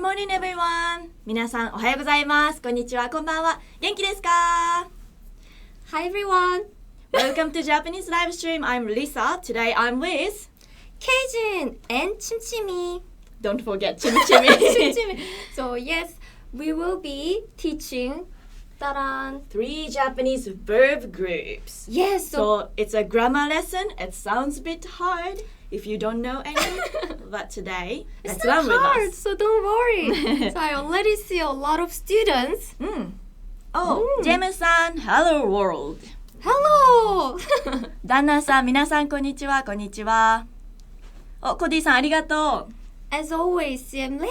morning everyone! 皆さんおはようございます。こんにちは、こんばんは。元気ですか？ Hi everyone! Welcome to Japanese live stream. I'm Lisa. Today I'm with... Keijin and Chimchimi. Don't forget Chimichimi. So yes, we will be teaching Taran. 3 Japanese verb groups. Yes, So it's a grammar lesson. It sounds a bit hard if you don't know any. But today, it's let's not learn with hard, us. so don't worry. So I already see a lot of students. Oh, ジェームさん、Hello world. Hello! 旦那さん、皆さんこんにちは、こんにちは。お、コディさんありがとう。As always, CM Lady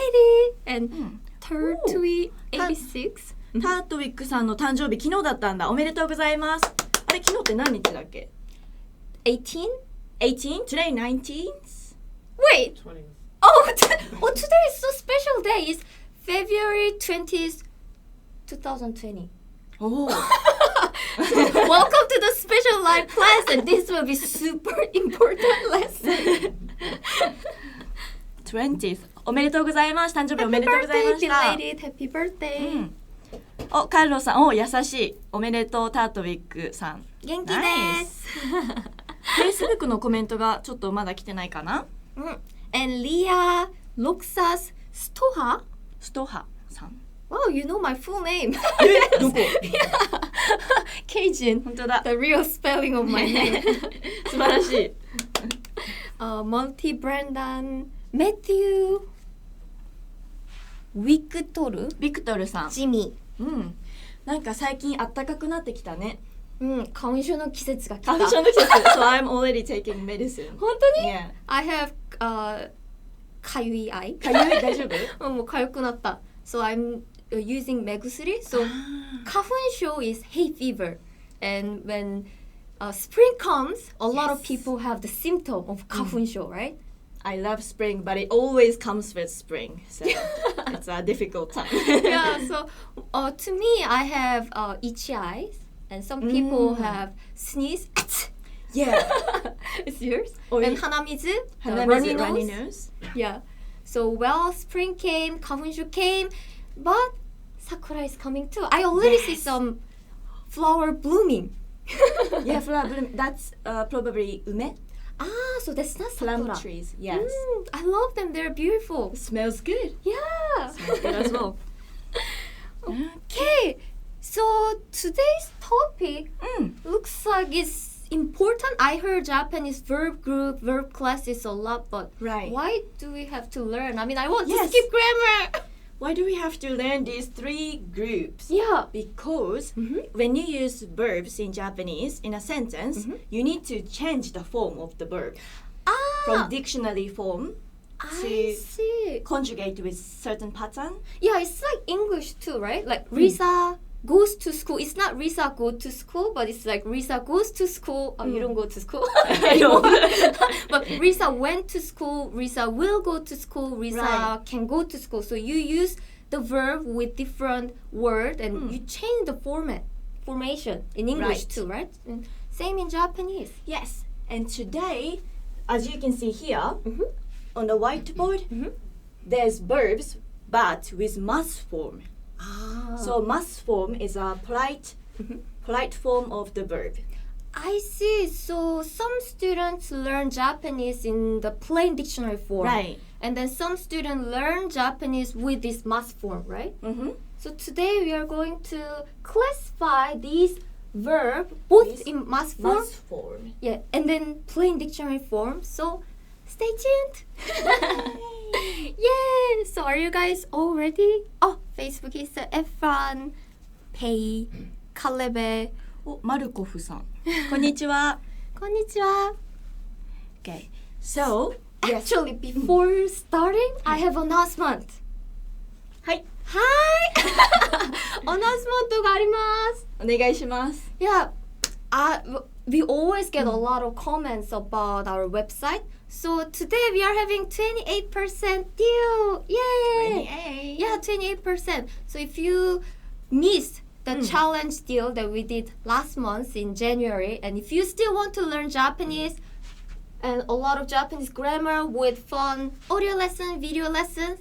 and Turtui 86. タートウィックさんの誕生日昨日だったんだ。おめでとうございます。あれ昨日って何日だっけ？ 18? 18? Today 19th? Wait! 20th. Oh, today is so special day. It's February 20th, 2020. Oh. Welcome to the special live class, and this will be super important lesson. 20th. おめでとうございます。誕生日おめ Happy でとうございま birthday, した。 belated. Happy birthday. お、カルロさん、お、優しい。おめでとう、タートウィックさん。元気です。Facebook のコメントがちょっとまだ来てないかな？And Leah Loxas Stoha. ストハさん。Wow, you know my full name. どこ？ Keijin. 本当だ。 The real spelling of my name. 素晴らしい。Monty Brandon Matthew Victor ビクトルさん。 Jimmy. なんか最近暖かくなってきたね。花粉症の季節が来た。花粉症の季節。So I'm already taking medicine. 本当に Yeah. I have かゆいeye. かゆい大丈夫？もうかゆくなった。So I'm using 目薬. So 花粉症 is hay fever. And when spring comes, a lot of people have the symptom of 花粉症, right? I love spring, but it always comes with spring. So it's a difficult time. Yeah, so to me, I have itchy eyes. And some people have sneeze. Yeah. It's yours? Or And you- hanamizu, Hanamizu, runny nose. Yeah. So well, spring came, 花粉症 came, but sakura is coming too. I already see some flower blooming. Yeah, flower bloom. That's probably ume. So that's not Plum sakura. trees. Yes. I love them. They're beautiful. Smells good. Yeah. Smells good as well. Okay. So today's topic looks like it's important. I heard Japanese verb group, verb classes a lot, but Right. why do we have to learn? I mean, I want Yes. to skip grammar. Why do we have to learn these 3 groups? Yeah. Because when you use verbs in Japanese in a sentence, you need to change the form of the verb from dictionary form I to see. conjugate with certain pattern. Yeah, it's like English too, right? Like Risa goes to school. It's not Risa go to school, but it's like Risa goes to school. Oh, you don't go to school anymore. But Risa went to school. Risa will go to school. Risa Right. can go to school. So you use the verb with different word and you change the formation in English Right. too, right? And same in Japanese. Yes. And today, as you can see here on the whiteboard, there's verbs but with must form. So must form is a polite form of the verb. I see. So some students learn Japanese in the plain dictionary form. Right. And then some students learn Japanese with this must form, right? So today we are going to classify these verbs both These in must form, Must form. yeah, and then plain dictionary form. So stay tuned. Yay! So are you guys all ready? Oh, Facebook is Efran, Pei, Kalebe. お、マルコフさん。こんにちは。こんにちは. Okay. So, Actually, before starting, I have announcement. はい。announcement があります。お願いします。 Yeah, we always get a lot of comments about our website. So today we are having 28% deal. Yay! Yeah, 28%. So if you missed the challenge deal that we did last month in January, and if you still want to learn Japanese and a lot of Japanese grammar with fun audio lesson, video lessons,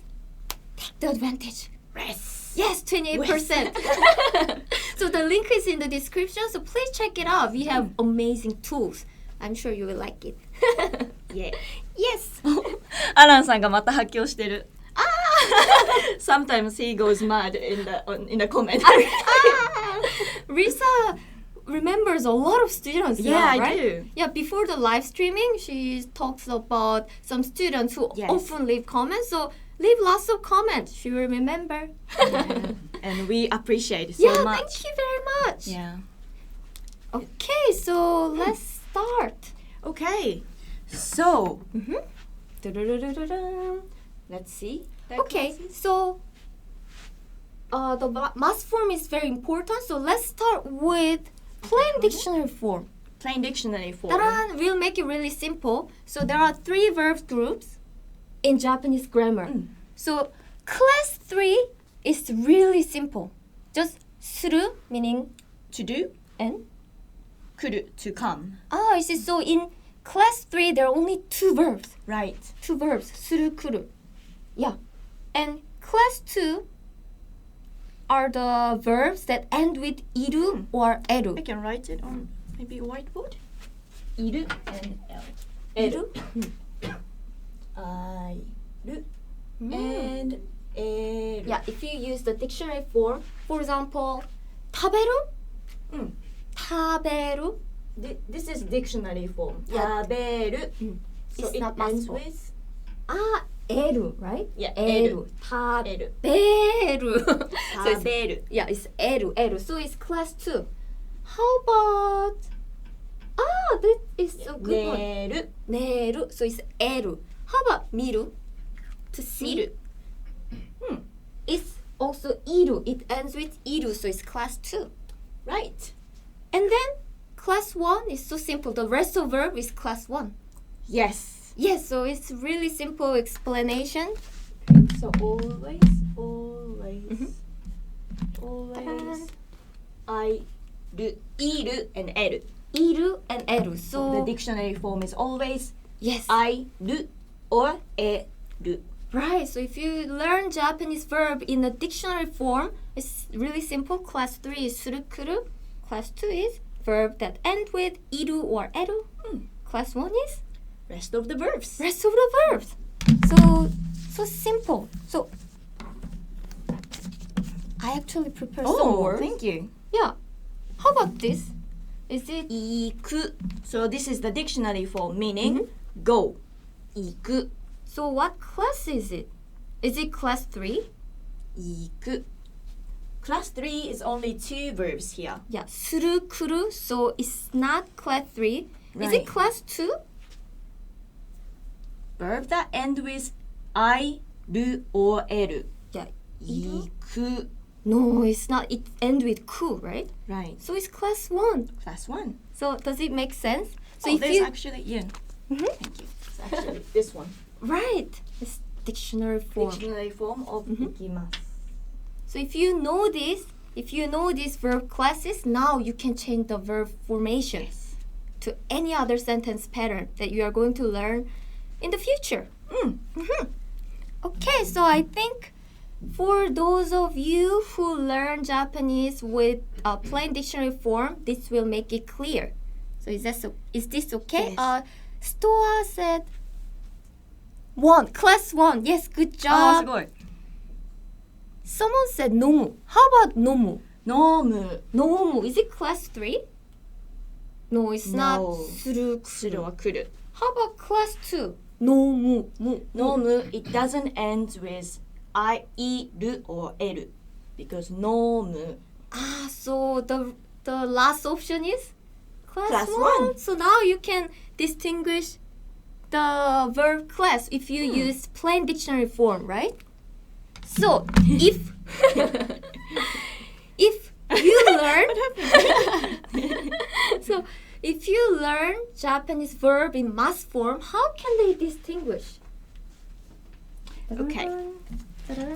take the advantage. Yes. Yes, 28%. So the link is in the description, so please check it out. We have amazing tools. I'm sure you will like it. Yeah. Yes. アランさんがまた発狂してる。Sometimes he goes mad in the comment. Risa remembers a lot of students. Yeah, now, I right? do. Yeah, before the live streaming, she talks about some students who Yes. often leave comments. So leave lots of comments. She will remember. And we appreciate it so Yeah, much. thank you very much. Yeah. Okay, so let's start. Okay. So, Mhm. let's see. the Okay, classes. so the mass form is very important. So let's start with plain dictionary form. Plain dictionary form. That will make it really simple. So there are 3 verb groups in Japanese grammar. So class 3 is really simple. Just suru meaning To do, and. kuru, to come. Ah, I see. So in class 3 there are only 2 verbs. Right. 2 verbs. Suru, kuru. Yeah. And class 2 are the verbs that end with iru or eru. I can write it on maybe a whiteboard. Iru and eru. Airu and eru. Yeah, if you use the dictionary form, for example, taberu, Mm. taberu. This is dictionary form. Yeah. Taberu. So It's it not mass ends form. with Ah, eru, right? Yeah, eru. eru. Taberu. So it's, taberu. yeah, it's eru. So it's class 2. How about that is a good one. Neru. Neru. So it's eru. How about miru? To see. Miru. Hmm. It's also iru. It ends with iru, so it's class 2. Right. And then class 1 is so simple. The rest of verb is class 1. Yes. Yes, so it's really simple explanation. So always, always, always. I, do, iru, and eru. Iru and eru. The So dictionary form is always yes. I, do, or eru. Right. So if you learn Japanese verb in a dictionary form, it's really simple. Class 3 is surukuru. Class 2 is verb that end with iru or eru. Class 1 is Rest of the verbs. rest of the verbs. So simple. So I actually prepared some Oh, words. thank you. Yeah. How about this? Is it Iku. So this is the dictionary form meaning go. Iku. so? What class is it? Is it class 3? Iku. Class 3 is only 2 verbs here. Yeah, suru, kuru. So it's not class 3. Is Right. it class 2? Verb that end with I, ru, or eru. Yeah. Iru? Iku. No, it's not. It ends with ku, right? Right. So it's class 1. Class 1. So does it make sense? So Oh, if there's you actually, yeah. Mhm. Thank you. It's actually this one. right, it's dictionary form. Dictionary form of ikimasu. So if you know this, these verb classes, now you can change the verb formation to any other sentence pattern that you are going to learn in the future. Okay, so I think for those of you who learn Japanese with a plain dictionary form, this will make it clear. So is this okay? Yes. Stoa said 1, class 1. Yes, good あー、 job. すごい。 Someone said nomu. How about nomu? 飲む。 Nomu. Is it class 3? No, it's not. No. Suru. するは来る。 How about class 2? Nomu. Mu. 飲む it doesn't end with I, ru, or eru. Because 飲む Ah, so the last option is class, Class 1. 1. So now you can distinguish the verb class if you use plain dictionary form, right? So if you learn so if you learn Japanese verb in mass form, how can they distinguish? Okay.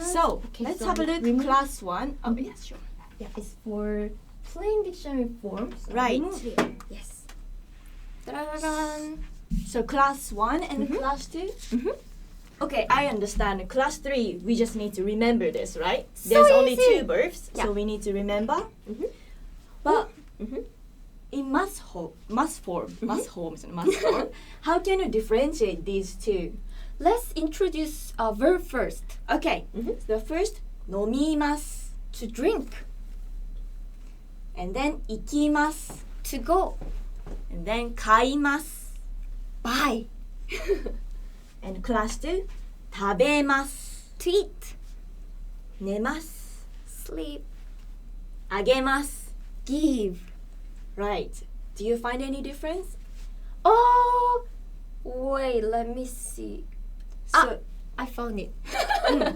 So, Okay, let's so have a look. remove- Class 1. Oh, yes, sure. Yeah, it's for plain dictionary form. So Right. remove it. Yes. Ta-da-da-dan. So, class 1 and class 2. Okay, I understand. Class 3, we just need to remember this, right? So There's only easy. 2 verbs, Yeah. so we need to remember. Mhm. But Mhm. in must form, how can you differentiate these two? Let's introduce a verb first. Okay, Mhm. the first, 飲みます. To drink, And then, 行きます. to go, And then, 買います. buy, And class 2, 食べます. to eat, 寝ます. sleep, あげます. give. Right. Do you find any difference? Oh, wait, let me see. So, I found it.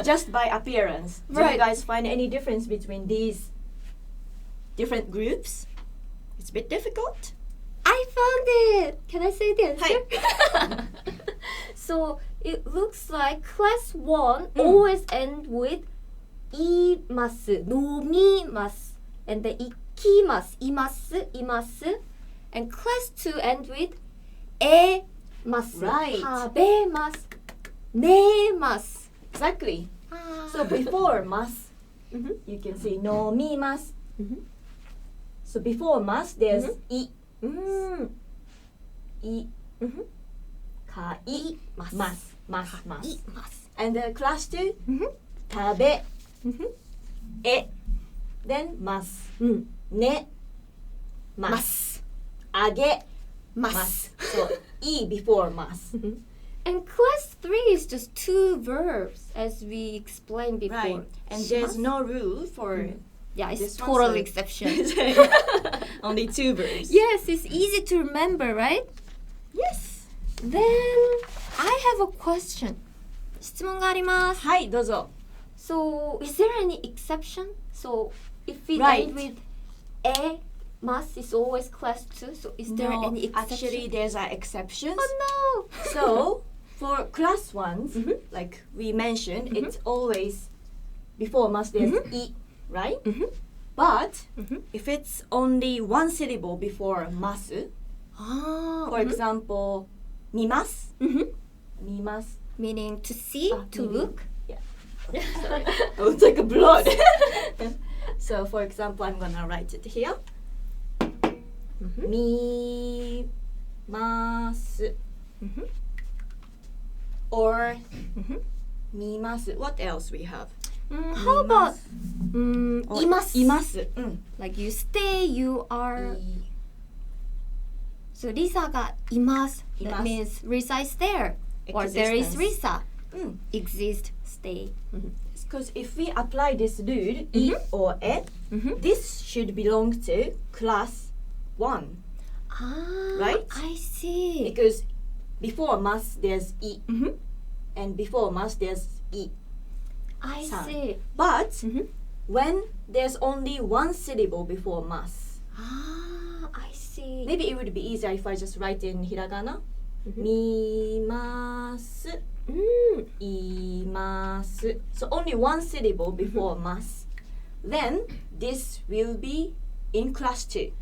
just by appearance, do Right. you guys find any difference between these different groups? It's a bit difficult. I found it. Can I say the answer? Hi. So it looks like class 1 always end with imasu, nomimasu, and then ikimasu, imasu, imasu, and class 2 end with emasu, Right. tabemasu, nemasu. Exactly. So before mas, Mhm. you can see no mi mas. Mhm. So before mas, there's i, Mm. i, Mhm. ka i, Mas. mas. Imasu. And the class 2, Mhm. tabe, Mhm. e, then mas, Mm. ne, mas, Mas. age, Mas. mas. So i before mas. And class 3 is just 2 verbs, as we explained before. Right. And there's Shimasu. no rule for Yeah, it's this one, total so- exception. only 2 verbs. Yes, it's easy to remember, right? Yes. Then I have a question. 質問があります. はい、どうぞ。 So, is there any exception? So, if we Right. end with a, must is always class 2. So, is there No, any exception? actually, there's exceptions. Oh no! So, for class ones, Mhm. like we mentioned, it's always before must there's i, right? Mhm. But Mhm. if it's only one syllable before masu, for example, mimasu, Mhm. mimasu. Meaning to see, to maybe. look. Yeah. Okay, sorry. I was like a blood. So, for example, I'm gonna write it here. Mimasu. Mhm. Or Mhm. mimasu. What else we have? How about Or imasu? imasu. Like you stay, you are. So Lisa got imasu. That Imasu. means resides there. Or there is Existence. Risa. Exist, stay. Because if we apply this rule, i or e, this should belong to class 1. Ah, Right? I see. Because before must there's i, Mhm. and before must there's i. I Sound. see. But Mhm. when there's only one syllable before must, Ah, I see. maybe it would be easier if I just write in hiragana. Mimasu, imasu. So only one syllable before mas. Then this will be in class 2.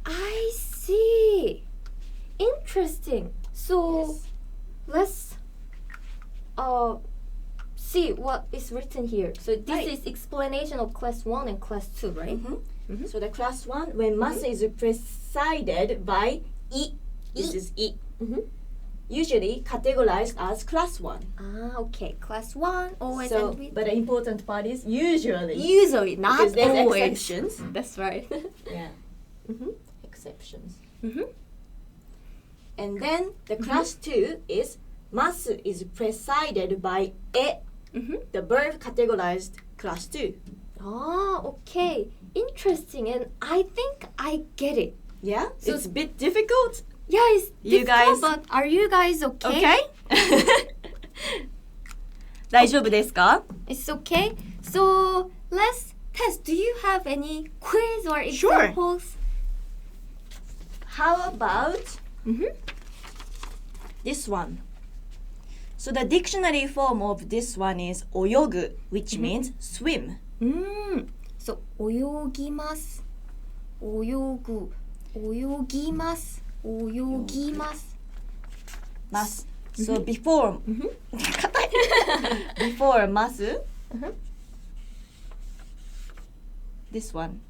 I see. Interesting. So Yes. let's see what is written here. So this Right. is explanation of class 1 and class 2, right? So the class 1, when mas is preceded by i, this is i. Usually categorized as class 1. Ah, okay. Class 1 always So, end with. but the important part is usually. Usually, not Because there's always. exceptions. That's right. Yeah, Mhm. exceptions. Mhm. And then the class 2 is mas is preceded by e, Mhm. the verb categorized class 2. Ah, okay. Interesting, and I think I get it. Yeah, So- it's a bit difficult. Yeah, it's You difficult, guys- but are you guys okay? Okay? 大丈夫ですか? It's okay. So let's test. Do you have any quiz or Sure. examples? How about Mhm. this one? So the dictionary form of this one is 泳ぐ, which means swim. So 泳ぎます泳ぐ泳ぎます泳ぎます Mas. So before 硬い Before ます。This one.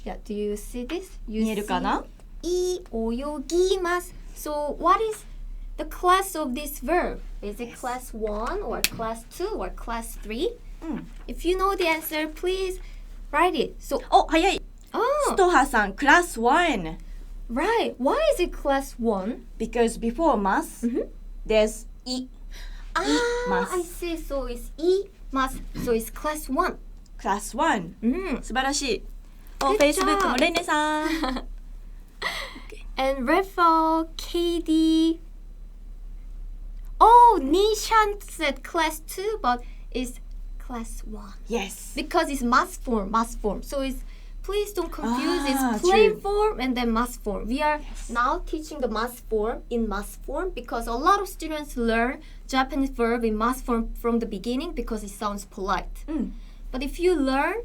Yeah, do you see this? 見えるかな？泳ぎます。So what is the class of this verb? Is it class 1 or class 2 or class 3? If you know the answer, please write it. So, お、早い。ストハさん、クラス1。Right. Why is it class 1? Because before ます、there's い。ます。I see. So it's います。So it's class 1. Class 1。素晴らしい。お、 Good Facebook job. もレネさん。And Rafael, KD. Oh, Nishan said class 2, but it's class 1. Yes. Because it's must form. So it's, please don't confuse, it's true. plain form and then must form. We are now teaching the must form in must form because a lot of students learn Japanese verb in must form from the beginning because it sounds polite. But if you learn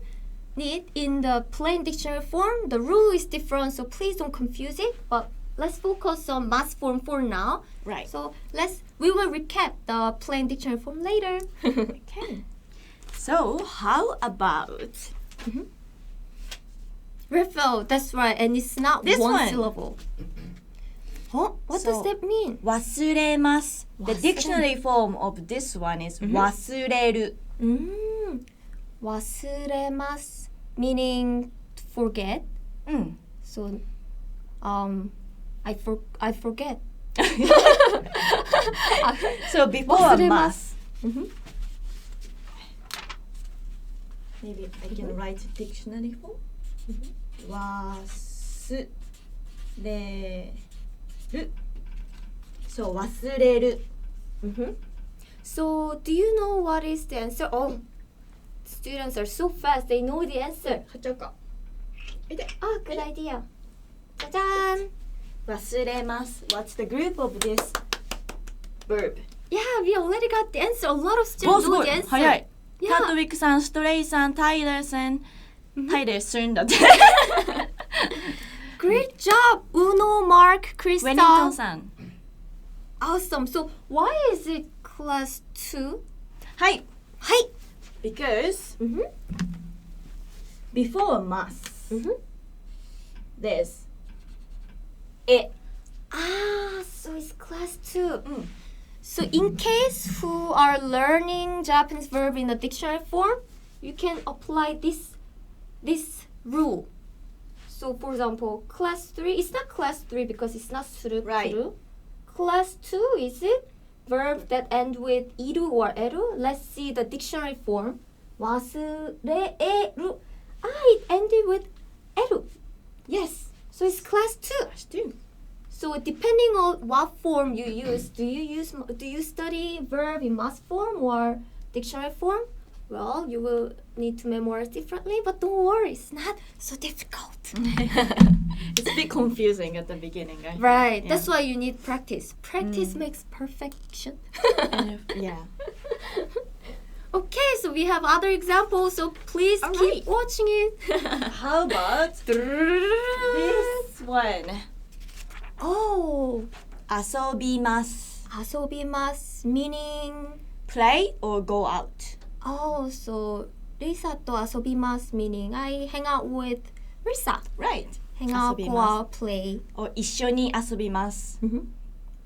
it in the plain dictionary form, the rule is different, so please don't confuse it. But let's focus on must form for now. Right. So we will recap the plain dictionary form later. Okay. So how about Rafael, that's right, and it's not this one. syllable. Huh? What does that mean? 忘れます。The dictionary form of this one is 忘れる。忘れます meaning forget. So, I forget. So before ます。Maybe I can write dictionary form. 忘れる。So 忘れる。So, do you know what is the answer? Oh, students are so fast. They know the answer. 貼っちゃうか。Ah, good idea. じゃじゃん。忘れます。What's the group of this verb? Yeah, we already got the answer. A lot of students know the answer. 早い。 Yeah. カートウィックさん、ストレイさん、タイラーさん、タイラーするんだって。Great job, Uno, Mark, ウェニントン Krista. さん。Awesome. So, why is it class 2? はい。はい。Because before ます、there's え。So it's class 2. So in case who are learning Japanese verb in the dictionary form, you can apply this rule. So for example, class 3, it's not class 3 because it's not suru. Right. Class 2, is it? Verb that end with iru or eru. Let's see the dictionary form. 忘れる. It ended with eru. Yes. So it's class 2. So depending on what form you use, do you study verb in must form or dictionary form? Well, you will need to memorize differently, but don't worry, it's not so difficult. It's a bit confusing at the beginning. Right. Yeah. That's why you need practice. Practice makes perfection. Yeah. Okay, so we have other examples, so please keep watching it. How about this one? Oh, 遊びます。 asobimasu meaning Play or go out. oh, so Risa to asobimasu meaning I hang out with Risa. Right. Hang out, go 遊びます。 out, play. Or 一緒に遊びます。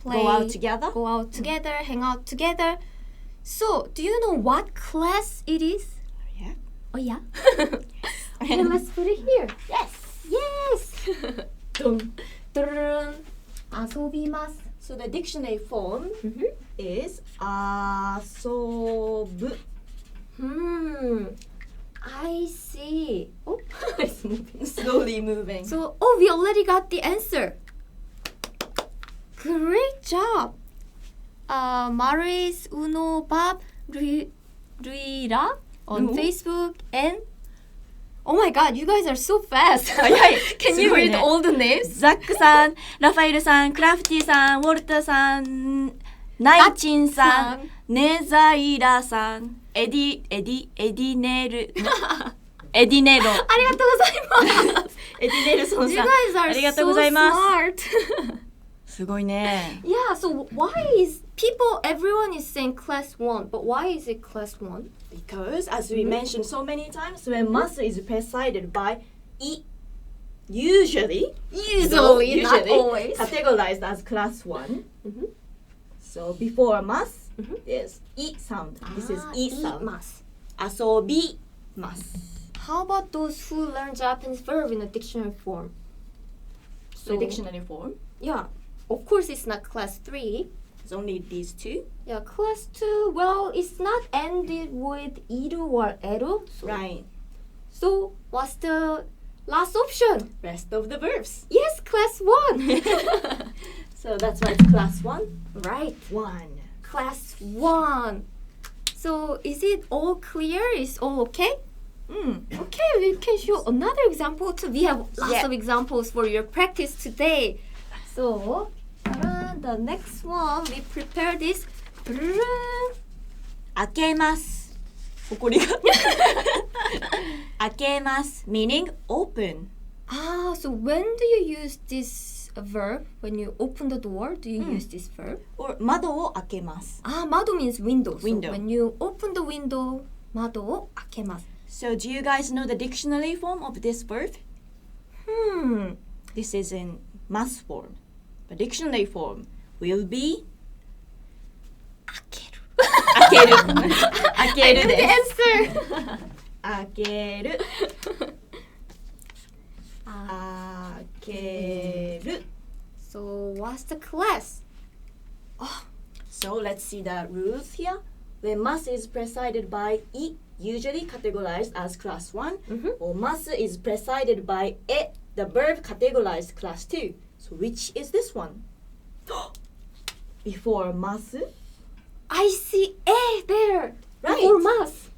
Play, Go out together. Go out together, hang out together. So, do you know what class it is? Yeah. Oh yeah. Okay, let's put it here. Yes. Yes. Dun, dun, asobimasu. So the dictionary form is 遊ぶ。 I see. Oh, it's moving. Slowly moving. So, we already got the answer. Great job. Maris, Uno, Bob, Ruira on Facebook and oh my god, you guys are so fast. Can you read all the names? ザックさん、ラファエルさん、クラフティさん、ウォルターさん、ナイチンさん、ネザイラさん、エディネル、エディネロ。ありがとうございます。エディネルソン You さん、 guys あ are りがとう so ございます。 smart. すごいね。Yeah, so why is everyone is saying class 1, but why is it class 1? Because, as we mentioned so many times, when must is preceded by I, usually Not always. categorized as class 1. So before must is I sound. This is I sound. ます。遊びます. How about those who learn Japanese verb in a dictionary form? So dictionary form. Yeah, of course it's not class 3. It's only these two. Yeah, class 2, well, it's not ended with iru or eru. Right. So what's the last option? Rest of the verbs. Yes, class 1. So that's why it's class 1. Right, 1. class 1. So is it all clear? Is all okay? Okay, we can show another example too. We have lots of examples for your practice today. So the next one, we prepare this. 開けます. 怒りが開けます meaning open. So when do you use this verb? When you open the door, do you use this verb? Or 窓を開けます. 窓 means window. Window. So when you open the window, 窓を開けます. So do you guys know the dictionary form of this verb? This is in must form. The dictionary form will be 開ける. 開ける. 開け I る know で the す. answer. 開ける. 開ける. So what's the class? So let's see the rules here. When must is preceded by I, usually categorized as class 1, or must is preceded by e, the verb categorized class 2. So which is this one? Before must? I see a there. Right. Before mas.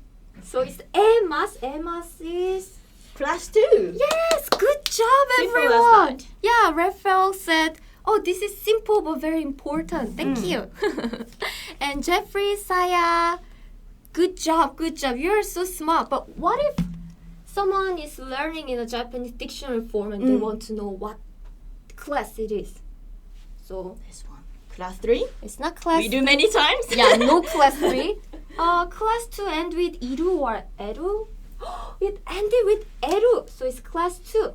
So it's a mas. A mas is. Class 2. Yes, good job, Simple as everyone. that. Yeah, Raphael said, oh, this is simple but very important. Thank you. And Jeffrey, Saya, good job, good job. You're so smart. But what if someone is learning in a Japanese dictionary form and they want to know what class it is? So This one. Class 3. it's not class. We do many times. Yeah, no class 3. Class 2 end with iru or eru. It ended with eru, so it's class 2.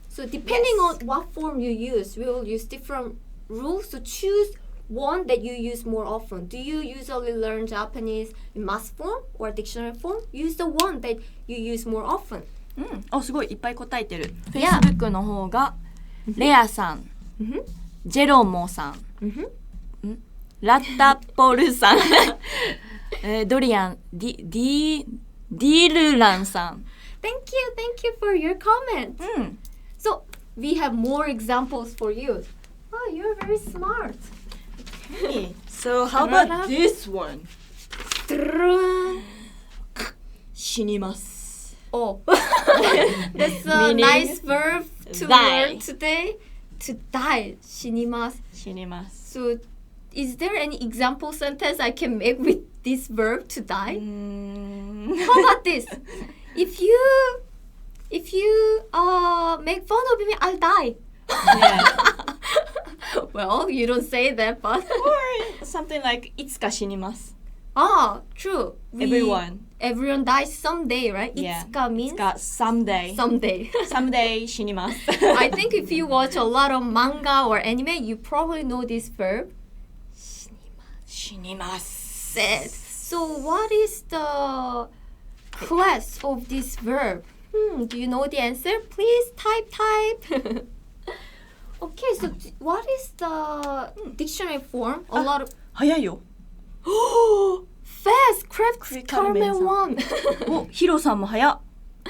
So depending on what form you use, we will use different rules. So choose one that you use more often. Do you usually learn Japanese in must form or dictionary form? Use the one that you use more often. すごいいっぱい答えてる。 Yeah. Facebook の方がレアさん、ジェロモさん、ラッタポルさん、ドリアン、ディルランさん。 Thank you for your comment. So we have more examples for you. Oh, you're very smart. So how about this one? 死にます。 Oh, that's a Meaning nice verb to die. learn today. To die, 死にます. 死にます。 So, is there any example sentence I can make with this verb to die? How about this? If you make fun of me, I'll die. Yeah. Well, you don't say that, but Or something like いつか死にます。 true. Everyone dies someday, right? Yeah. いつか means someday. someday. Someday 死にます。 I think if you watch a lot of manga or anime, you probably know this verb. 死にます。 So what is the class of this verb? Do you know the answer? Please type. Okay, so what is the dictionary form? A lot of 早いよ。 fast. Craft Carmen one. お、ヒロさんも早っ。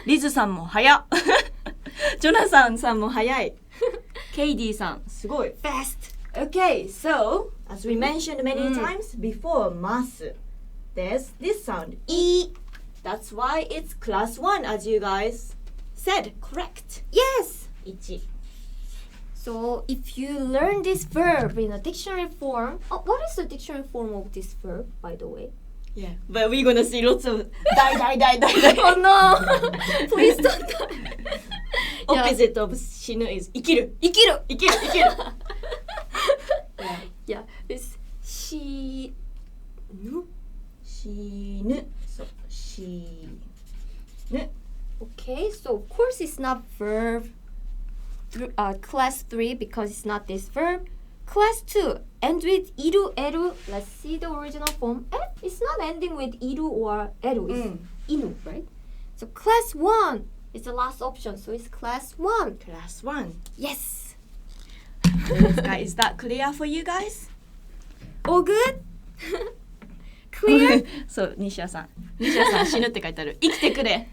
リズさんも早っ。ジョナサンさんも早い。ケイディさん、すごい。 Fast. Okay, so as we mentioned many times before mas, there's this sound e. That's why it's class 1 as you guys said. Correct. Yes. 1. So if you learn this verb in a dictionary form, what is the dictionary form of this verb, by the way? Yeah, but we're gonna see lots of die. Oh no! Please don't die. Opposite of 死ぬ is 生きる。生きる。生きる。Yeah, it's 死死ぬ Shinu. So, shinu. Okay, so of course it's not verb class 3 because it's not this verb. Class 2 end with iru, eru. Let's see the original form. It's not ending with iru or eru. It's inu, right? So class 1 is the last option. So it's class 1. Class 1. Yes. Is that clear for you guys? All good? Clear? そう、西谷さん死ぬって書いてある。生きてくれ。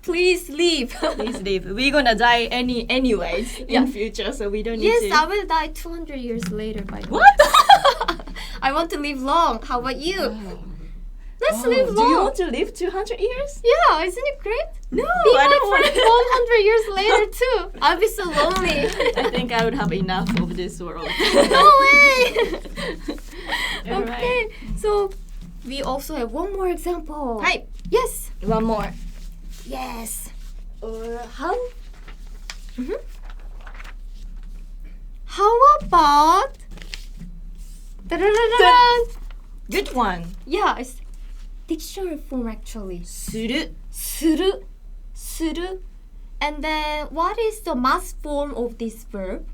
Please leave. Please leave. We're gonna die anyways in future, so we don't need Yes, to. I will die 200 years later by the way. What? I want to live long. How about you? Oh. Let's Oh, live do long. you want to live 200 years? Yeah, isn't it great? No, Be I my don't want friend 100 years later too. I'll be so lonely. I think I would have enough of this world. No way. All Okay, so we also have one more example. Hi. Yes. One more. Yes. How? Mhm. How about? Da-da-da-da-da. Good one. Yeah, it's dictionary form actually. する。する, する. And then what is the mass form of this verb?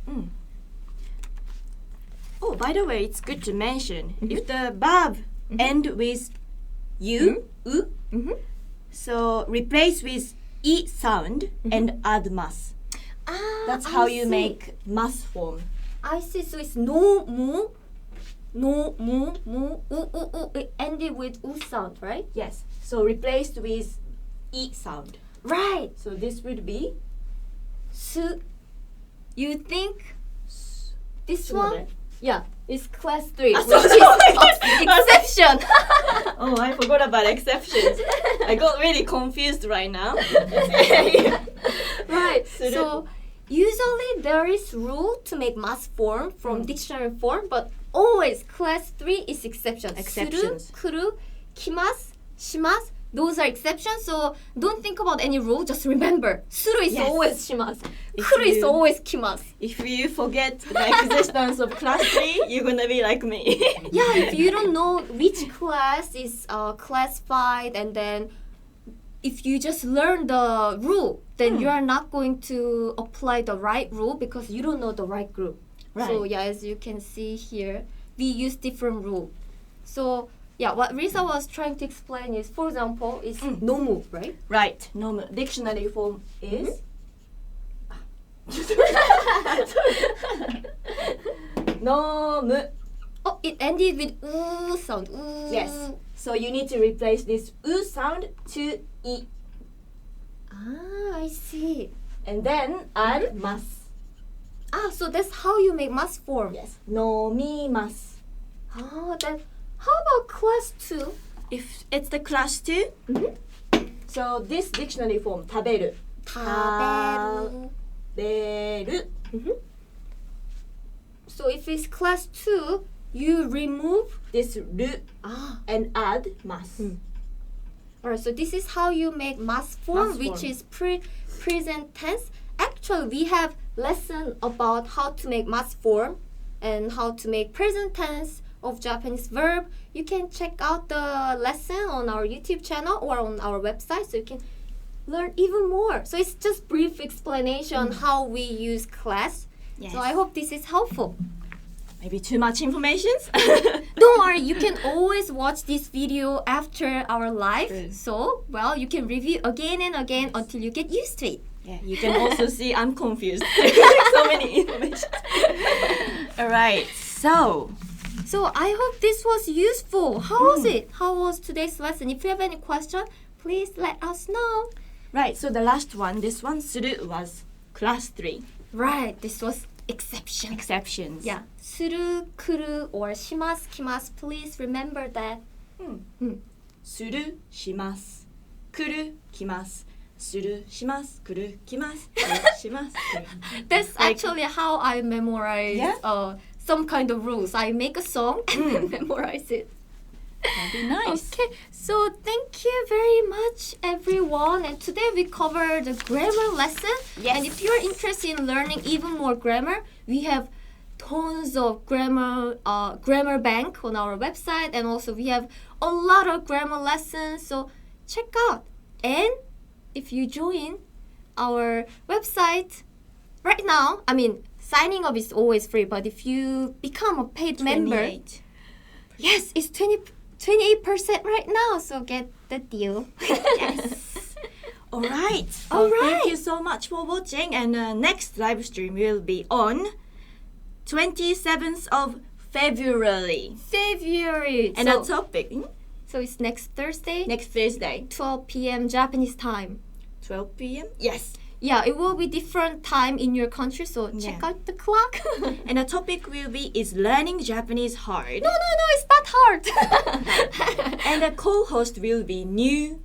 Oh, by the way, it's good to mention if the verb end with u, u, so replace with e sound and add mas. That's how you make mas form. I see. So it's no mu, no mu, mu, u. It ended with u sound, right? Yes. So replaced with e sound. Right. So this would be Su. You think this one? Yeah, it's class 3, which so- is exception. Oh, I forgot about exceptions. I got really confused right now. Right. Suru. So usually there is rule to make mass form from dictionary form, but always class 3 is exception. Exceptions. Suru, kuru, kimasu, shimasu. Those are exceptions. So don't think about any rule. Just remember, suru is Yes. always shimasu. If Kuru is you- always kimasu. If you forget the existence of class 3, you're gonna be like me. Yeah, if you don't know which class is classified, and then if you just learn the rule, then you are not going to apply the right rule because you don't know the right group. Right. So yeah, as you can see here, we use different rule. So yeah, what Risa was trying to explain is, for example, is nomu, right? Right. Normal dictionary form is nomu. Oh, it ended with oo sound. Ooh. Yes. So you need to replace this u sound to e, Ah, I see. and then add mas. Ah, so that's how you make mass form. Yes. Nomimasu. Oh, then how about class 2? If it's the class 2, so this dictionary form 食べる. 食べる. 食べる. So if it's class 2, you remove. This ru Ah. and add mas. Alright, so this is how you make mass form, Mass which form. is present tense. Actually, we have lesson about how to make mass form and how to make present tense of Japanese verb. You can check out the lesson on our YouTube channel or on our website, so you can learn even more. So it's just brief explanation how we use class. Yes. So I hope this is helpful. Maybe too much information? Don't worry, you can always watch this video after our live. True. So, well, you can review again and again until you get used to it. Yeah, you can also see I'm confused. So many information. Alright, so So I hope this was useful. How was it? How was today's lesson? If you have any question, please let us know. right, so the last one, this one, suru was class 3. Right, this was exception. Exceptions. Yeah, suru, kuru, or shimasu, kimasu. Please remember that. Suru, shimasu. Kuru, kimasu. Suru, shimasu. Kuru, kimasu. Suru, shimasu. Kuru. That's actually how I memorize Yeah? some kind of rules. I make a song and then memorize it. That'd be nice. Okay, so thank you very much, everyone. And today we covered the grammar lesson. Yes. And if you're interested in learning even more grammar, we have tons of grammar bank on our website, and also we have a lot of grammar lessons. So check out. And if you join our website right now, I mean, signing up is always free, but if you become a paid member, yes, it's 28% right now. So get the deal. Yes. All right. All right. Thank you so much for watching. And next live stream will be on 27th of February. And so, our topic, so it's next Thursday, next Thursday, 12 p.m. Japanese time. 12 p.m. Yes. Yeah, it will be different time in your country, so check out the clock. And the topic will be, is learning Japanese hard? No, it's not hard. And the co-host will be new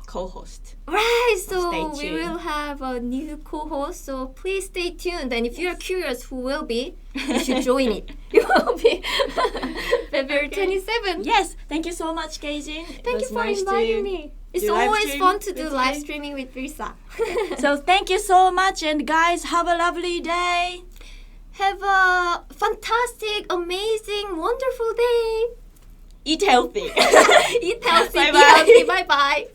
co-host. Right, so Stay we tuned. will have a new co-host, so please stay tuned. And if you're curious who will be, you should join it. It will be February 27th. Yes, thank you so much, Keijin. Thank you for inviting me. It's always fun to do live streaming with Risa. So thank you so much, and guys, have a lovely day. Have a fantastic, amazing, wonderful day. Eat healthy. Eat healthy. Bye-bye. Be healthy. Bye bye.